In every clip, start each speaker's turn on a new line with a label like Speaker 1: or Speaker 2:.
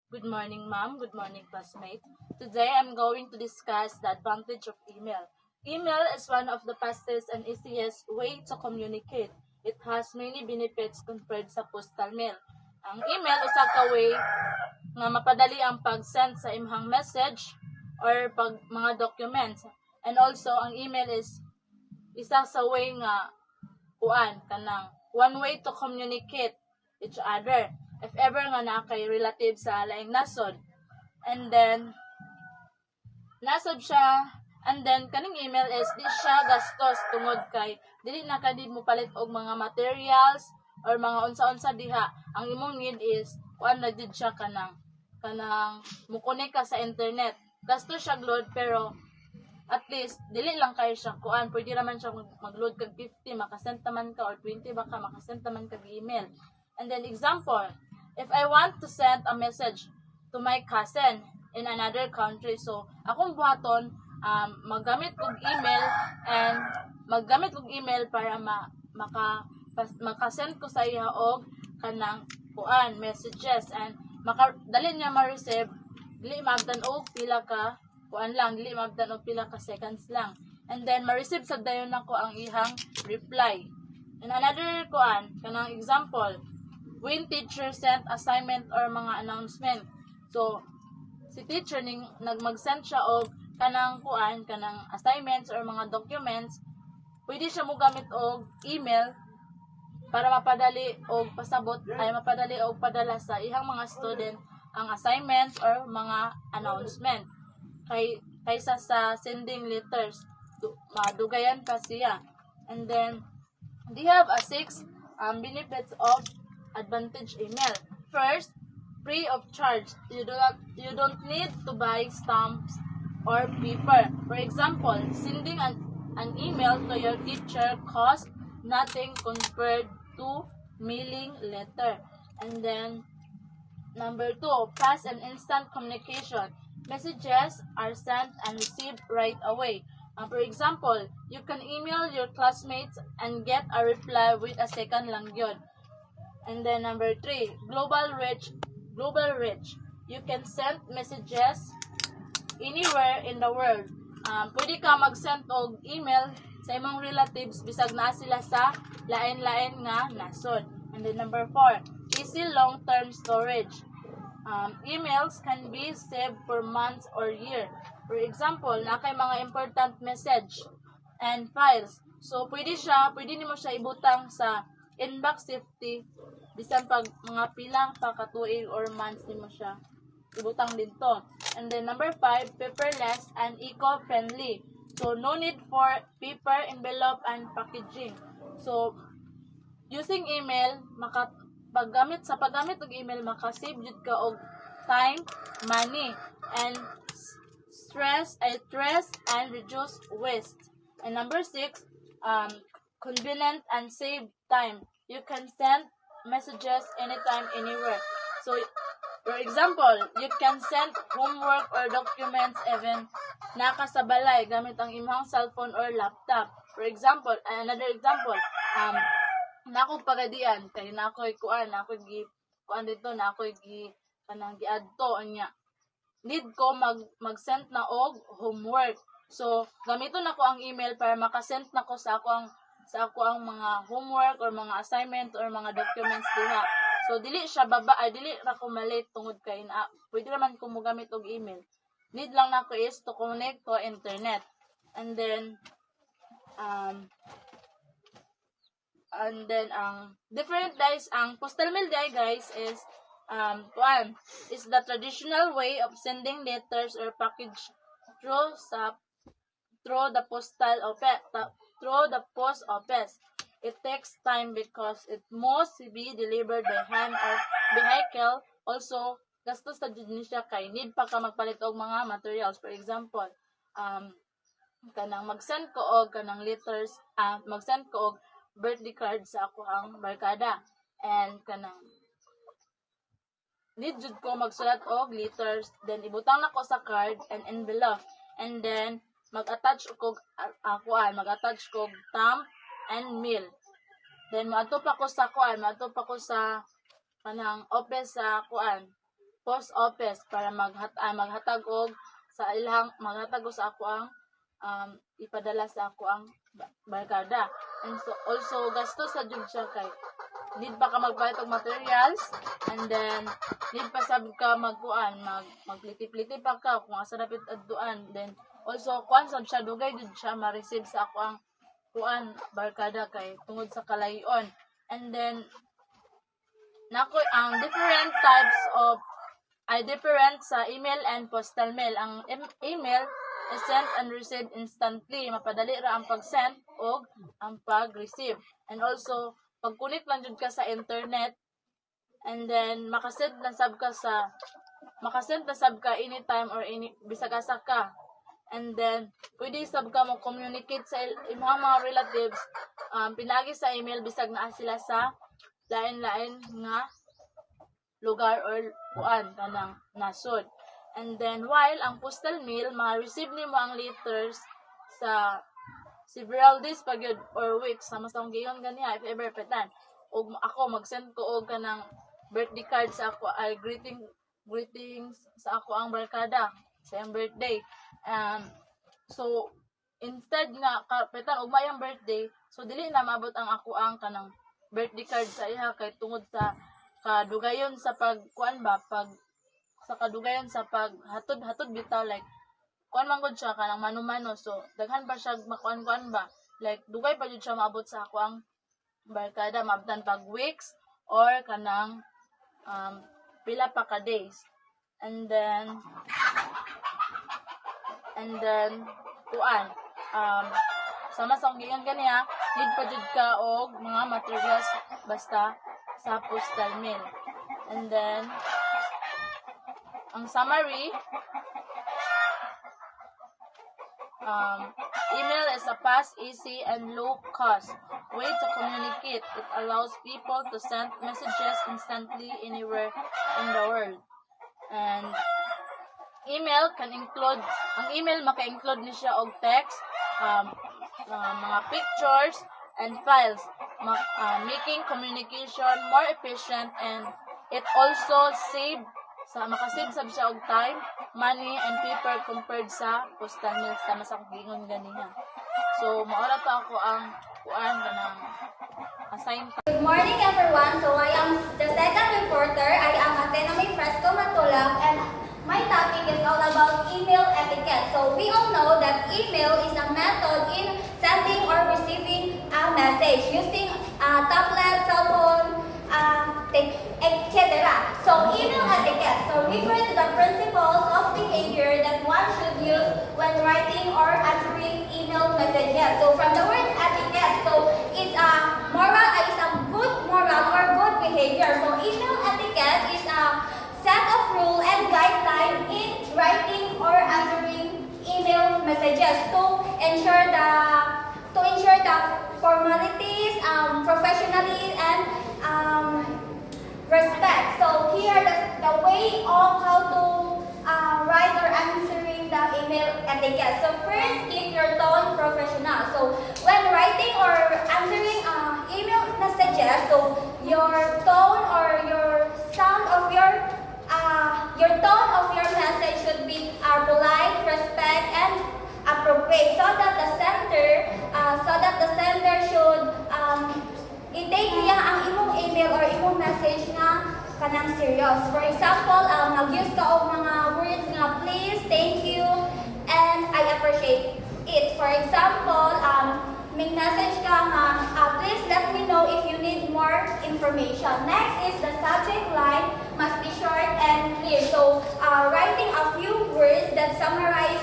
Speaker 1: Good morning, ma'am. Good morning, classmate. Today, I'm going to discuss the advantage of email. Email is one of the fastest and easiest way to communicate. It has many benefits compared sa postal mail. Ang email usa ka way nga mapadali ang pag-send sa imong message or pag mga documents. And also, ang email is isa sa way nga kuan kanang one way to communicate each other if ever nga na kay relative sa laing nasod. And then nasod siya, and then kaning email is di siya gastos tungod kay dili na kadid mo palit og mga materials or mga unsa-unsa diha. Ang imong need is kuan na did siya kanang mo-connect ka sa internet. Gastos siya load pero at least dili lang kayo siya kuan, pwede naman siya mag-load kag 50 makasend taman ka, or 20 baka makasend taman kag email. And then example, if I want to send a message to my cousin in another country, so akong buhaton maggamit og email, and maggamit og email para makasend ko sa iya og kanang kuan messages, and dali niya ma-receive, dili maabtan og pila ka kuan lang, dili maabtan og pila ka seconds lang. And then ma-receive sad dayon nako ang ihang reply. And another kuan kanang example, when teacher sent assignment or mga announcement, so si teacher ning mag-send siya og kanang kuan kanang assignments or mga documents, pwede siya mo gamit og email para mapadali og pasabot, ay mapadali og padala sa ihang mga student ang assignments or mga announcement kaysa sa sending letters. Madugayan pa siya. And then they have a 6 benefits of advantage email. First, free of charge. You don't need to buy stamps or paper. For example, sending an email to your teacher costs nothing compared to mailing letter. And then number 2, fast and instant communication. Messages are sent and received right away. For example, you can email your classmates and get a reply with a second lang yun. And then number 3, global reach. Global reach. You can send messages anywhere in the world. Pwede ka mag-send og email sa imong relatives bisag naa sila sa lain-lain nga nasod. And then number 4, easy long-term storage. Emails can be saved for months or year. For example, na kay mga important message and files. So pwede nimo siya ibutang sa inbox safety bisan pag mga pilang pa katuig or months nimo siya ibutang dito. And then number 5, paperless and eco-friendly. So no need for paper, envelope and packaging. So using email, paggamit og email, makasave jud ka og time, money, and stress and reduce waste. And number 6, convenient and save time. You can send messages anytime, anywhere. So for example, you can send homework or documents even naka sa balay gamit ang imong cellphone or laptop. For example, another example, nako pagadian kay nakoy kuan, nako gi kuan dito, nako gi kanang giadto anya. Need ko mag-send na og homework. So gamiton nako ang email para makasend nako sa ako ang mga homework or mga assignment or mga documents diha. So dili ra ko malate tungod kay pwede naman ko mogamit og email. Need lang nako is to connect to internet. And then different guys, ang postal mail guys is one is the traditional way of sending letters or package through the post office. It takes time because it must be delivered by hand or vehicle. Also, gastos sa jud ni siya kay need pa ka magpalit og mga materials. For example, kanang mag-send ko og kanang letters, mag-send ko og birthday card sa ako ang barkada, and kanang need jud ko magsulat og letters, then ibutang nako sa card and envelope, and then mag-attach ko stamp and mail. Then maadto pa ko sa kanang office sa post office para maghatag og sa ilang maghatag og sa ako ang ipadala sa ako ang barkada. And so also gastos sa jud siya kay need pa ka magbayad og materials, and then need pa sab ka magliti-liti pa ka kung asa dapat adtuan. Then also kuan sab siya dugay jud siya ma-receive sa ako ang kuan barkada kay tungod sa kalayon. And then nako ang different types of different sa email and postal mail. Ang email is sent and received instantly. Mapadali ra ang pag-send o ang pag-receive. And also, pag-connect lang jud ka sa internet, and then makasend na sab ka anytime or bisag asa ka. And then, pwede sab ka mo communicate sa imong mga relatives pinagi sa email bisag naa sila sa lain-lain nga lugar or kuan kanang nasod. And then while ang postal mail ma-receive nimo ang letters sa several days pa gyud or weeks sama sa giyon ganiha if ever petan. Og ako mag-send ko og kanang birthday card sa ako ay greetings sa ako ang barkada sa iyang birthday. So instead nga petan ug mayang birthday, so dili na maabot ang ako ang kanang birthday card sa iya kay tungod sa kadugayon sa pagkuan ba sa kadugayon sa paghatod bitaw, like kuan man gud siya kanang mano-mano, so daghan pa siya makuan-kuan ba, like dugay pa jud siya maabot sa ako ang barkada, maabtan pag weeks or kanang pila pa ka days. And then kuan sama sa giyan ganiya need pa jud ka og mga materials basta sa postal mail. And then ang summary, email is a fast, easy, and low-cost way to communicate. It allows people to send messages instantly anywhere in the world. And email can include, ang email maka-include ni siya og text, mga pictures, and files, making communication more efficient, and it also makasave sab siya og time, money, and paper compared sa postal mail sama sa gingon ganiha. So maura to ako ang kuan kanang assign.
Speaker 2: Good morning everyone. So I am the second reporter. I am Athena May Fresco Matulak, and my topic is all about email etiquette. So we all know that email is a method in sending or receiving a message using a tablet, cell phone, etc. So email etiquette refer to the principles of behavior that one should use when writing or answering email messages. So from the word etiquette, so it's a good moral or good behavior. So email etiquette is a set of rules and guidelines in writing or answering email messages to ensure the formalities, professionalism, and respect. So here the way of how to write or answering the email etiquette. So first, keep your tone professional. So when writing or answering email messages, so your tone or your sound of your tone of your message should be polite, respect, and appropriate, so that the sender should i-take niya ang imong email or imong message na kanang serious. For example, nag-use ka og mga words nga please, thank you, and I appreciate it. For example, may message ka nga please let me know if you need more information. Next is the subject line must be short and clear. So writing a few words that summarize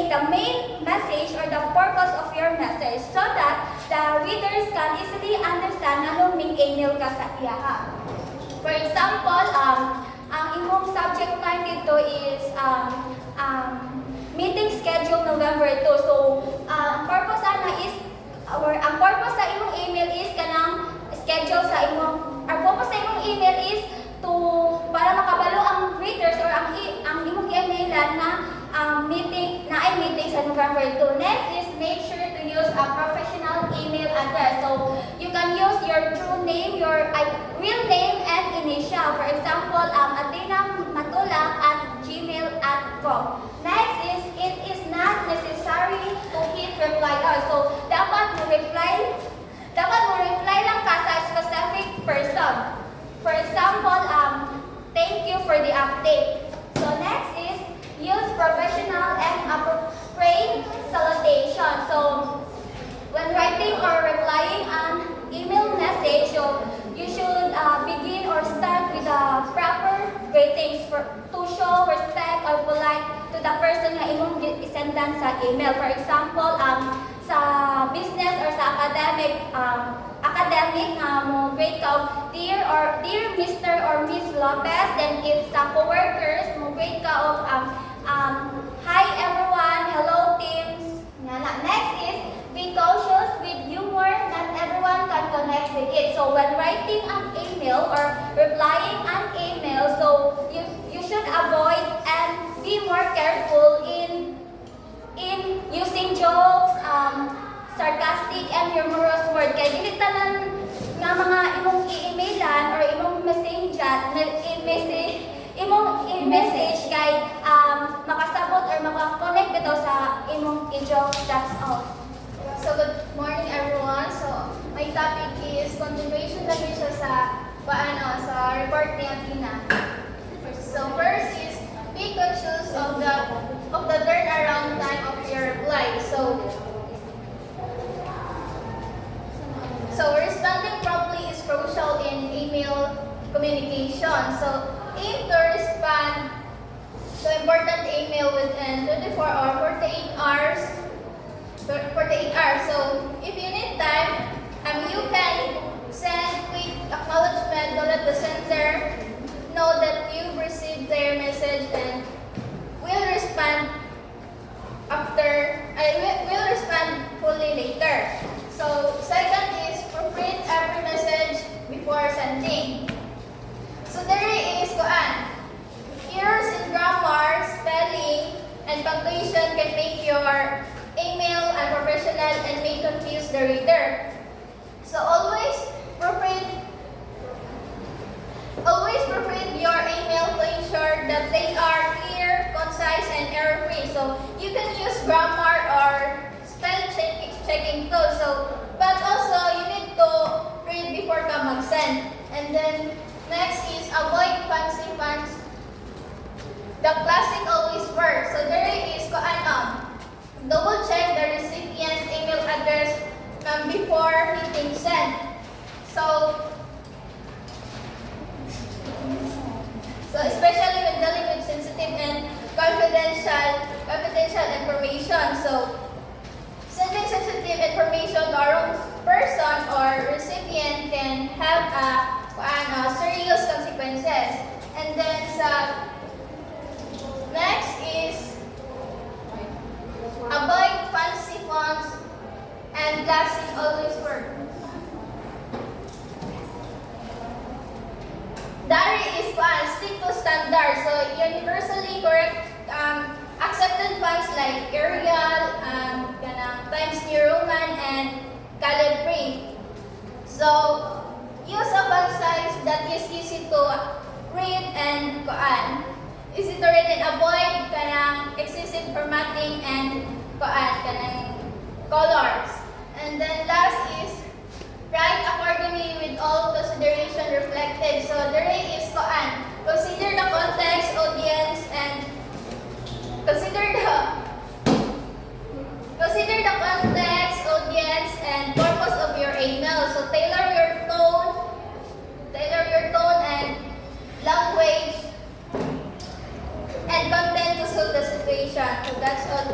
Speaker 2: the main message or the purpose of your message, so that the readers can easily understand anong may email ka sa iya. For example, ang imong subject line dito is meeting schedule November 2. So ang purpose sa imong email is kanang schedule sa imong, ang purpose sa imong email is para makabalo ang readers or ang imong emailan na meeting sa November 2. Next is make sure to use a professional email address. So you can use your true name, your real name, and initial. For example, info. Next is, it is not necessary to hit reply all. So, dapat mo reply lang ka sa specific person. For example, thank you for the update. So, next is, use professional and appropriate salutation. So, when writing or replying an email message, you should begin or start with the proper greetings to show respect or polite to the person na imong isendan sa email. For example, sa business or sa academic mo greet ka, dear Mr. or Miss Lopez. Then if sa coworkers mo greet ka of hi everyone, hello teams. Next is, be cautious with humor. Not everyone can connect with it. So when writing an email or replying an email, so you should avoid and be more careful in using jokes, sarcastic and humorous word. Kaya dili tanan nga mga imong i-emailan or imong i-message kay makasabot or makakonect bitaw sa imong i-joke. That's all.
Speaker 3: So good morning everyone. So my topic is continuation lang yun siya sa report ni Athena. So first is be conscious of the turnaround time of your reply. So responding promptly is crucial in email communication. So aim to respond to important email within 24 or 48 hours. So if you need time, you can send quick acknowledgement to let the sender know that you've received their message and will respond fully later. So second is proofread every message before sending. So there is errors in grammar, spelling, and punctuation can make your email unprofessional and may confuse the reader. So always proofread your email to ensure that they are clear, concise, and error-free. So you can use grammar or spell checking tools. But also you need to read before ka mag-send. And then next is avoid fancy fonts. The classic always works. So there is double check the recipient's email address before hitting send. So especially when dealing with sensitive and confidential information. So sending sensitive information to a wrong person or recipient can have serious consequences. And then next is avoid fancy fonts and classic always work. Dari is stick to standards. So universally correct accepted fonts like Arial, Times New Roman, and Calibri. So use a font size that is easy to read and easy to read and avoid excessive formatting and colors. And then last is write accordingly with all consideration reflected. So there is consider the context, audience, and purpose of your email. So tailor your tone and language and content to suit the situation. So that's all.